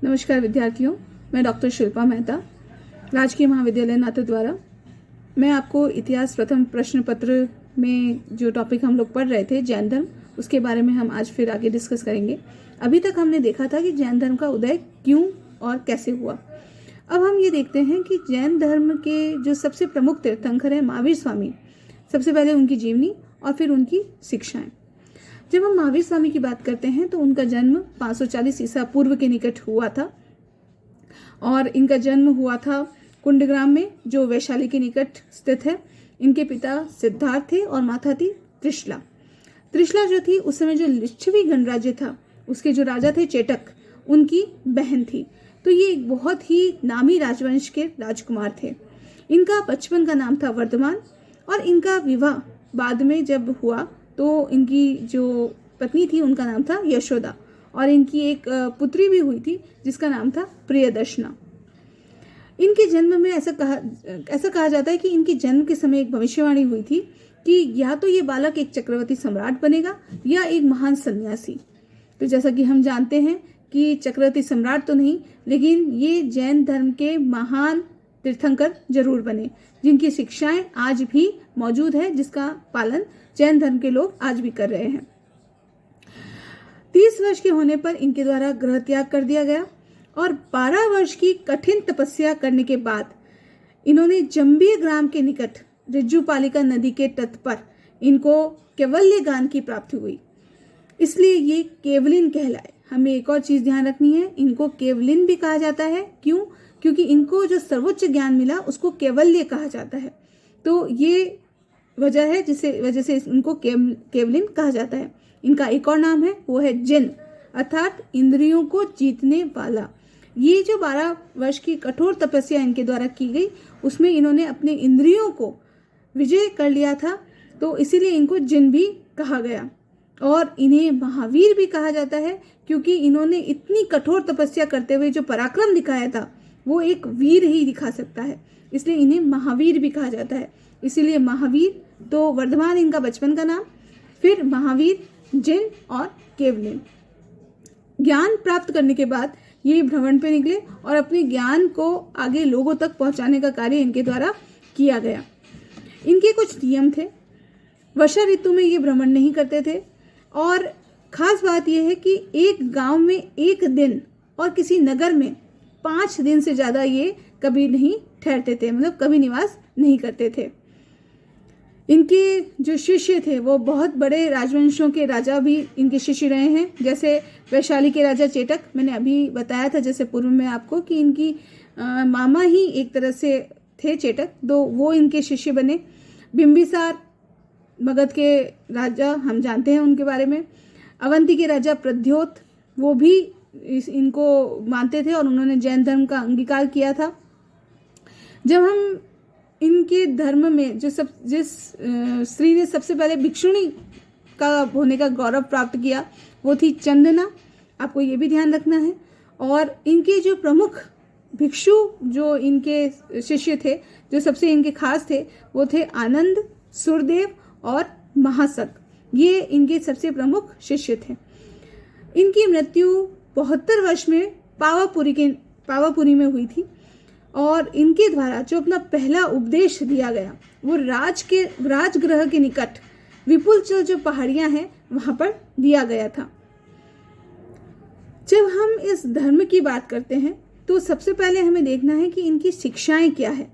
नमस्कार विद्यार्थियों, मैं डॉक्टर शिल्पा मेहता, राजकीय महाविद्यालय नाथद्वारा। मैं आपको इतिहास प्रथम प्रश्न पत्र में जो टॉपिक हम लोग पढ़ रहे थे जैन धर्म, उसके बारे में हम आज फिर आगे डिस्कस करेंगे। अभी तक हमने देखा था कि जैन धर्म का उदय क्यों और कैसे हुआ। अब हम ये देखते हैं कि जैन धर्म के जो सबसे प्रमुख तीर्थंकर हैं महावीर स्वामी, सबसे पहले उनकी जीवनी और फिर उनकी शिक्षाएं। जब हम महावीर स्वामी की बात करते हैं तो उनका जन्म 540 ईसा पूर्व के निकट हुआ था और इनका जन्म हुआ था कुंडग्राम में, जो वैशाली के निकट स्थित है। इनके पिता सिद्धार्थ थे और माता थी त्रिशला। त्रिशला जो थी उस समय जो लिच्छवी गणराज्य था, उसके जो राजा थे चेटक, उनकी बहन थी। तो ये एक बहुत ही नामी राजवंश के राजकुमार थे। इनका बचपन का नाम था वर्धमान और इनका विवाह बाद में जब हुआ तो इनकी जो पत्नी थी उनका नाम था यशोदा और इनकी एक पुत्री भी हुई थी जिसका नाम था प्रियदर्शना। इनके जन्म में ऐसा कहा जाता है कि इनके जन्म के समय एक भविष्यवाणी हुई थी कि या तो ये बालक एक चक्रवर्ती सम्राट बनेगा या एक महान सन्यासी। तो जैसा कि हम जानते हैं कि चक्रवर्ती सम्राट तो नहीं, लेकिन ये जैन धर्म के महान तीर्थंकर जरूर बने, जिनकी शिक्षाएं आज भी मौजूद है, जिसका पालन जैन धर्म के लोग आज भी कर रहे हैं। 30 वर्ष के होने पर इनके द्वारा गृह त्याग कर दिया गया और 12 वर्ष की कठिन तपस्या करने के बाद इन्होंने जंबिय ग्राम के निकट रिज्जुपालिका नदी के तट पर इनको कैवल्य ज्ञान की प्राप्ति हुई, इसलिए ये केवलिन कहलाए। हमें एक और चीज ध्यान रखनी है, इनको केवलिन भी कहा जाता है। क्यों? क्योंकि इनको जो सर्वोच्च ज्ञान मिला उसको कैवल्य कहा जाता है। तो ये वजह है जिससे वजह से इनको केवलिन कहा जाता है। इनका एक और नाम है, वो है जिन, अर्थात इंद्रियों को जीतने वाला। ये जो 12 वर्ष की कठोर तपस्या इनके द्वारा की गई, उसमें इन्होंने अपने इंद्रियों को विजय कर लिया था, तो इसीलिए इनको जिन भी कहा गया। और इन्हें महावीर भी कहा जाता है क्योंकि इन्होंने इतनी कठोर तपस्या करते हुए जो पराक्रम दिखाया था वो एक वीर ही दिखा सकता है, इसलिए इन्हें महावीर भी कहा जाता है। इसीलिए महावीर, तो वर्धमान इनका बचपन का नाम, फिर महावीर, जिन और केवलिन। ज्ञान प्राप्त करने के बाद ये भ्रमण पे निकले और अपने ज्ञान को आगे लोगों तक पहुंचाने का कार्य इनके द्वारा किया गया। इनके कुछ नियम थे। वर्षा ऋतु में ये भ्रमण नहीं करते थे और खास बात यह है कि एक गांव में 1 दिन और किसी नगर में 5 दिन से ज्यादा ये कभी नहीं ठहरते थे, मतलब कभी निवास नहीं करते थे। इनके जो शिष्य थे वो बहुत बड़े राजवंशों के राजा भी इनके शिष्य रहे हैं, जैसे वैशाली के राजा चेटक, मैंने अभी बताया था जैसे पूर्व में आपको कि इनकी मामा ही एक तरह से थे चेटक, तो वो इनके शिष्य बने। बिंबिसार मगध के राजा, हम जानते हैं उनके बारे में। अवंती के राजा प्रद्योत, वो भी इनको मानते थे और उन्होंने जैन धर्म का अंगीकार किया था। जब हम इनके धर्म में जिस स्त्री ने सबसे पहले भिक्षुणी का होने का गौरव प्राप्त किया वो थी चंदना, आपको ये भी ध्यान रखना है। और इनके जो प्रमुख भिक्षु जो इनके शिष्य थे, जो सबसे इनके खास थे, वो थे आनंद, सुरदेव और महासक। ये इनके सबसे प्रमुख शिष्य थे। इनकी मृत्यु 72 वर्ष में पावापुरी में हुई थी और इनके द्वारा जो अपना पहला उपदेश दिया गया वो राजगृह के निकट विपुलचल जो पहाड़ियां हैं वहां पर दिया गया था। जब हम इस धर्म की बात करते हैं तो सबसे पहले हमें देखना है कि इनकी शिक्षाएं क्या है।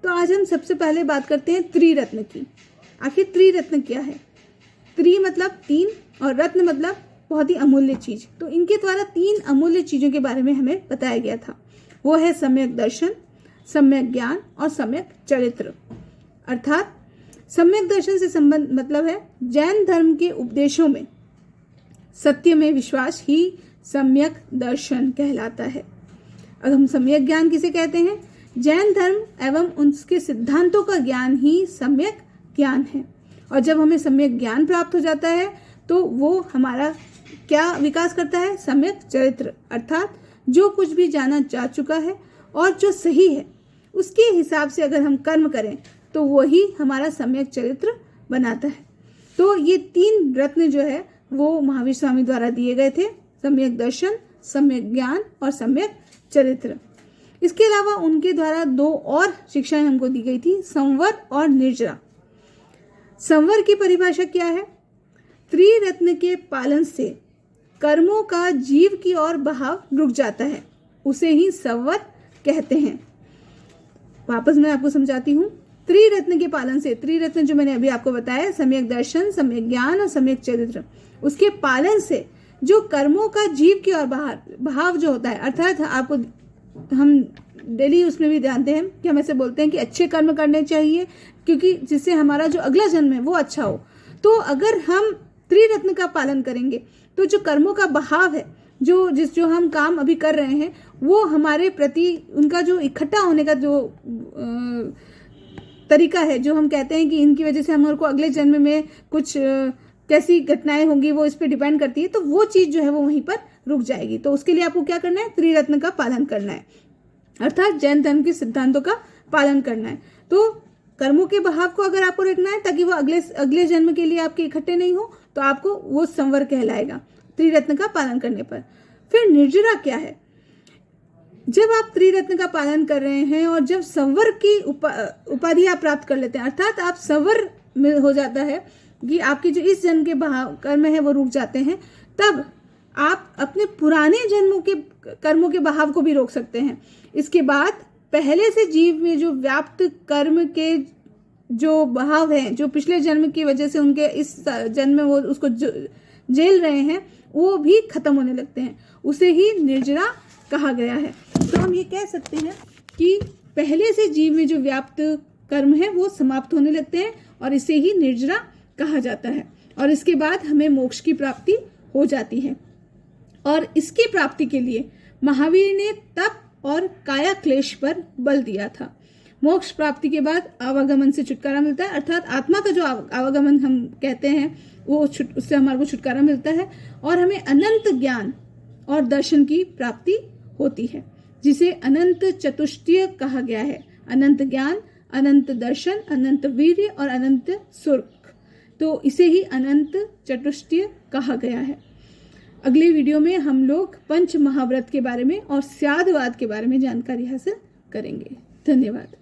तो आज हम सबसे पहले बात करते हैं त्रिरत्न की। आखिर त्रिरत्न क्या है? त्रि मतलब 3 और रत्न मतलब बहुत ही अमूल्य चीज। तो इनके द्वारा 3 अमूल्य चीजों के बारे में हमें बताया गया था। वो है सम्यक दर्शन, सम्यक ज्ञान और सम्यक चरित्र। अर्थात सम्यक दर्शन से संबंध मतलब है जैन धर्म के उपदेशों में सत्य में विश्वास ही सम्यक दर्शन कहलाता है। अब हम सम्यक ज्ञान किसे कहते हैं? जैन धर्म एवं उसके सिद्धांतों का ज्ञान ही सम्यक ज्ञान है। और जब हमें सम्यक ज्ञान प्राप्त हो जाता है तो वो हमारा क्या विकास करता है? सम्यक चरित्र, अर्थात जो कुछ भी जाना जा चुका है और जो सही है उसके हिसाब से अगर हम कर्म करें तो वही हमारा सम्यक चरित्र बनाता है। तो ये 3 रत्न जो है वो महावीर स्वामी द्वारा दिए गए थे, सम्यक दर्शन, सम्यक ज्ञान और सम्यक चरित्र। इसके अलावा उनके द्वारा 2 और शिक्षाएं हमको दी गई थी, संवर और निर्जरा। संवर की परिभाषा क्या है? त्रिरत्न के पालन से कर्मों का जीव की ओर बहाव रुक जाता है, उसे ही संवर कहते हैं। वापस मैं आपको समझाती हूँ। त्रिरत्न के पालन से, त्रिरत्न जो मैंने अभी आपको बताया, सम्यक दर्शन, सम्यक ज्ञान और सम्यक चरित्र, उसके पालन से जो कर्मों का जीव की ओर बहाव जो होता है, अर्थात आपको हम डेली उसमें भी जानते हैं कि हम ऐसे बोलते हैं कि अच्छे कर्म करने चाहिए क्योंकि जिससे हमारा जो अगला जन्म है वो अच्छा हो। तो अगर हम त्रिरत्न का पालन करेंगे तो जो कर्मों का बहाव है, जो हम काम अभी कर रहे हैं, वो हमारे प्रति उनका जो इकट्ठा होने का जो तरीका है, जो हम कहते हैं कि इनकी वजह से हमारे को अगले जन्म में कुछ कैसी घटनाएं होंगी वो इस पे डिपेंड करती है, तो वो चीज़ जो है वो वहीं पर रुक जाएगी। तो उसके लिए आपको क्या करना है? त्रिरत्न का पालन करना है, अर्थात जैन धर्म के सिद्धांतों का पालन करना है। तो कर्मों के बहाव को अगर आपको रखना है ताकि वो अगले जन्म के लिए आपके इकट्ठे नहीं हो, तो आपको वो संवर कहलाएगा त्रिरत्न का पालन करने पर। फिर निर्जरा क्या है? जब आप त्रिरत्न का पालन कर रहे हैं और जब संवर की उपाधि आप प्राप्त कर लेते हैं, अर्थात आप संवर में हो जाता है कि आपके जो इस जन्म के बहाव कर्म है वो रुक जाते हैं, तब आप अपने पुराने जन्मों के कर्मों के बहाव को भी रोक सकते हैं। इसके बाद पहले से जीव में जो व्याप्त कर्म के जो बहाव हैं, जो पिछले जन्म की वजह से उनके इस जन्म में वो उसको झेल रहे हैं, वो भी खत्म होने लगते हैं, उसे ही निर्जरा कहा गया है। तो हम ये कह सकते हैं कि पहले से जीव में जो व्याप्त कर्म है वो समाप्त होने लगते हैं और इसे ही निर्जरा कहा जाता है। और इसके बाद हमें मोक्ष की प्राप्ति हो जाती है। और इसकी प्राप्ति के लिए महावीर ने तप और काया क्लेश पर बल दिया था। मोक्ष प्राप्ति के बाद आवागमन से छुटकारा मिलता है, अर्थात आत्मा का जो आवागमन हम कहते हैं वो उससे हमारे को छुटकारा मिलता है और हमें अनंत ज्ञान और दर्शन की प्राप्ति होती है, जिसे अनंत चतुष्टय कहा गया है। अनंत ज्ञान, अनंत दर्शन, अनंत वीर्य और अनंत सुख, तो इसे ही अनंत चतुष्टय कहा गया है। अगले वीडियो में हम लोग पंच महाव्रत के बारे में और स्यादवाद के बारे में जानकारी हासिल करेंगे। धन्यवाद।